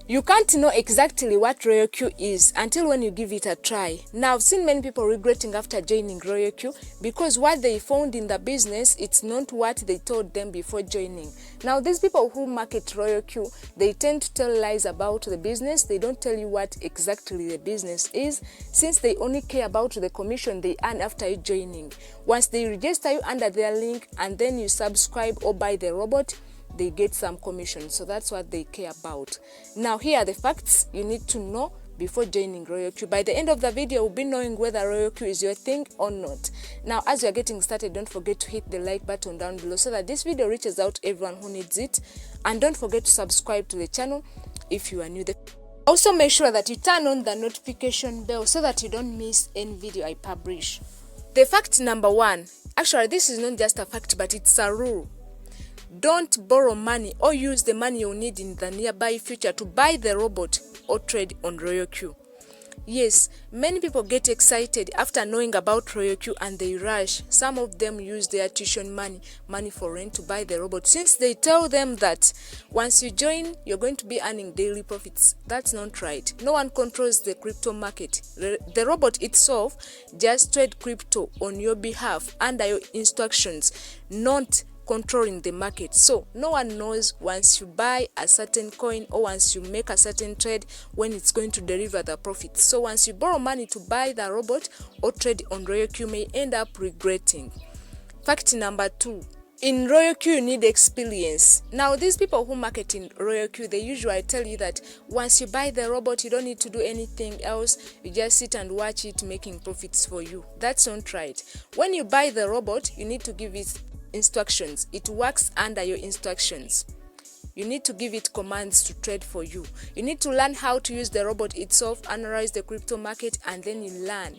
You can't know exactly what Royal Q is until when you give it a try. Now, I've seen many people regretting after joining Royal Q because what they found in the business, it's not what they told them before joining. Now, these people who market Royal Q, they tend to tell lies about the business. They don't tell you what exactly the business is, since they only care about the commission they earn after you joining. Once they register you under their link and then you subscribe or buy the robot, they get some commission. So that's what they care about. Now, here are the facts you need to know before joining Royal Q. By the end of the video, we'll be knowing whether Royal Q is your thing or not. Now, as you're getting started, don't forget to hit the like button down below so that this video reaches out to everyone who needs it. And don't forget to subscribe to the channel if you are new. Also, make sure that you turn on the notification bell so that you don't miss any video I publish. The fact number 1, actually this is not just a fact, but it's a rule. Don't borrow money or use the money you need in the nearby future to buy the robot or trade on Royal Q. Yes, many people get excited after knowing about Royal Q and they rush. Some of them use their tuition money for rent to buy the robot, since they tell them that once you join, you're going to be earning daily profits. That's not right. No one controls the crypto market. The robot itself just trade crypto on your behalf under your instructions, not controlling the market. So no one knows once you buy a certain coin or once you make a certain trade when it's going to deliver the profit. So once you borrow money to buy the robot or trade on Royal Q, you may end up regretting. Fact number 2, in Royal Q you need experience. Now, these people who market in Royal Q, they usually tell you that once you buy the robot, you don't need to do anything else. You just sit and watch it making profits for you. That's not right. When you buy the robot, you need to give it instructions. It works under your instructions. You need to give it commands to trade for you. You need to learn how to use the robot itself, analyze the crypto market, and then you learn.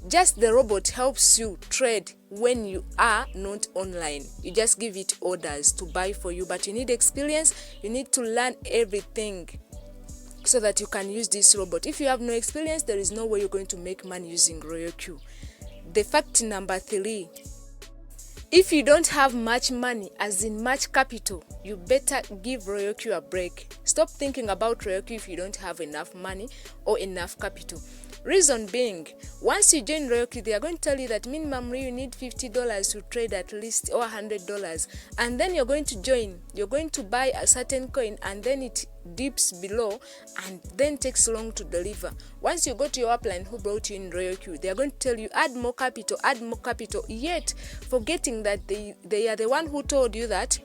Just the robot helps you trade when you are not online. You just give it orders to buy for you, but you need experience. You need to learn everything so that you can use this robot. If you have no experience, there is no way you're going to make money using Royal Q. The fact number 3, if you don't have much money, as in much capital, you better give Royal Q a break. Stop thinking about Royal Q if you don't have enough money or enough capital. Reason being, once you join Royal Q, they are going to tell you that minimum you need $50 to trade at least, or $100. And then you're going to join. You're going to buy a certain coin and then it dips below and then takes long to deliver. Once you go to your upline who brought you in Royal Q, they are going to tell you add more capital, yet forgetting that they are the one who told you that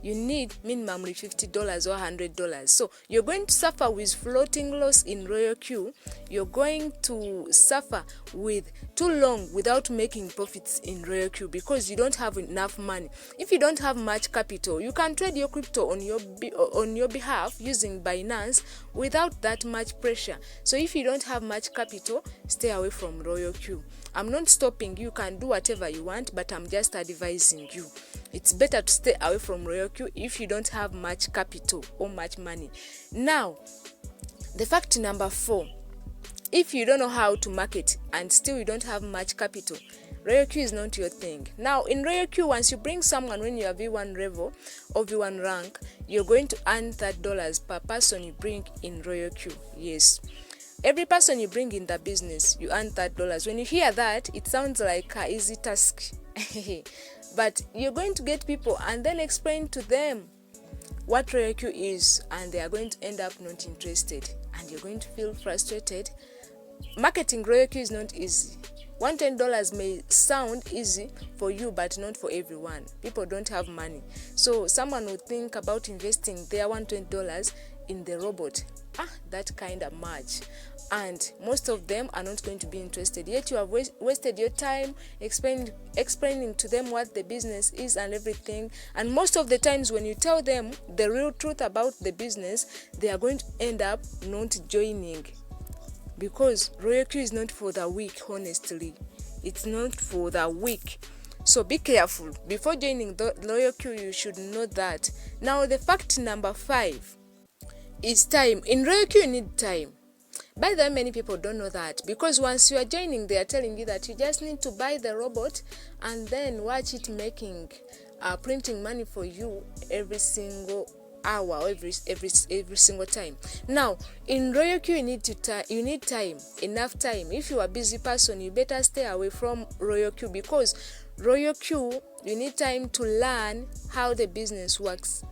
you need minimally $50 or $100. So you're going to suffer with floating loss in Royal Q. You're going to suffer with too long without making profits in Royal Q because you don't have enough money. If you don't have much capital, you can trade your crypto on your behalf using Binance without that much pressure. So if you don't have much capital, stay away from Royal Q. I'm not stopping you, can do whatever you want, but I'm just advising you. It's better to stay away from Royal Q if you don't have much capital or much money. Now, the fact number 4, if you don't know how to market and still you don't have much capital, Royal Q is not your thing. Now, in Royal Q, once you bring someone when you are V1 level or V1 rank, you're going to earn $30 per person you bring in Royal Q. Yes. Every person you bring in the business, you earn $30. When you hear that, it sounds like an easy task. But you're going to get people and then explain to them what Royal Q is, and they are going to end up not interested. And you're going to feel frustrated. Marketing Royal Q is not easy. $110 may sound easy for you, but not for everyone. People don't have money. So someone would think about investing their $120 in the robot. That kind of much. And most of them are not going to be interested. Yet you have wasted your time explaining to them what the business is and everything. And most of the times when you tell them the real truth about the business, they are going to end up not joining. Because Royal Q is not for the weak, honestly. It's not for the weak. So be careful. Before joining the Royal Q, you should know that. Now, the fact number 5 is time. In Royal Q, you need time. By the way, many people don't know that, because once you are joining, they are telling you that you just need to buy the robot and then watch it printing money for you every single hour or every single time. Now in Royal Q, you need time, enough time. If you are a busy person, you better stay away from Royal Q, because Royal Q, you need time to learn how the business works.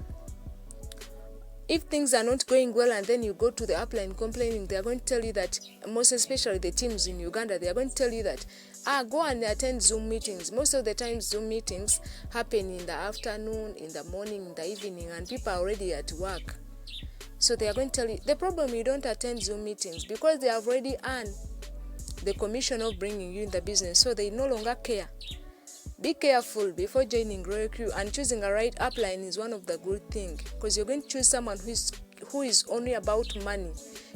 If things are not going well and then you go to the upline complaining, they are going to tell you that, most especially the teams in Uganda, they are going to tell you that, go and attend Zoom meetings. Most of the time Zoom meetings happen in the afternoon, in the morning, in the evening, and people are already at work. So they are going to tell you, the problem, you don't attend Zoom meetings because they have already earned the commission of bringing you in the business, so they no longer care. Be careful before joining Royal Q, and choosing a right upline is one of the good things, because you're going to choose someone who is only about money.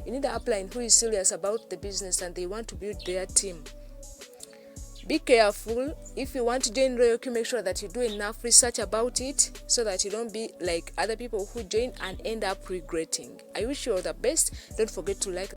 You need an upline who is serious about the business and they want to build their team. Be careful. If you want to join Royal Q, make sure that you do enough research about it so that you don't be like other people who join and end up regretting. I wish you all the best. Don't forget to like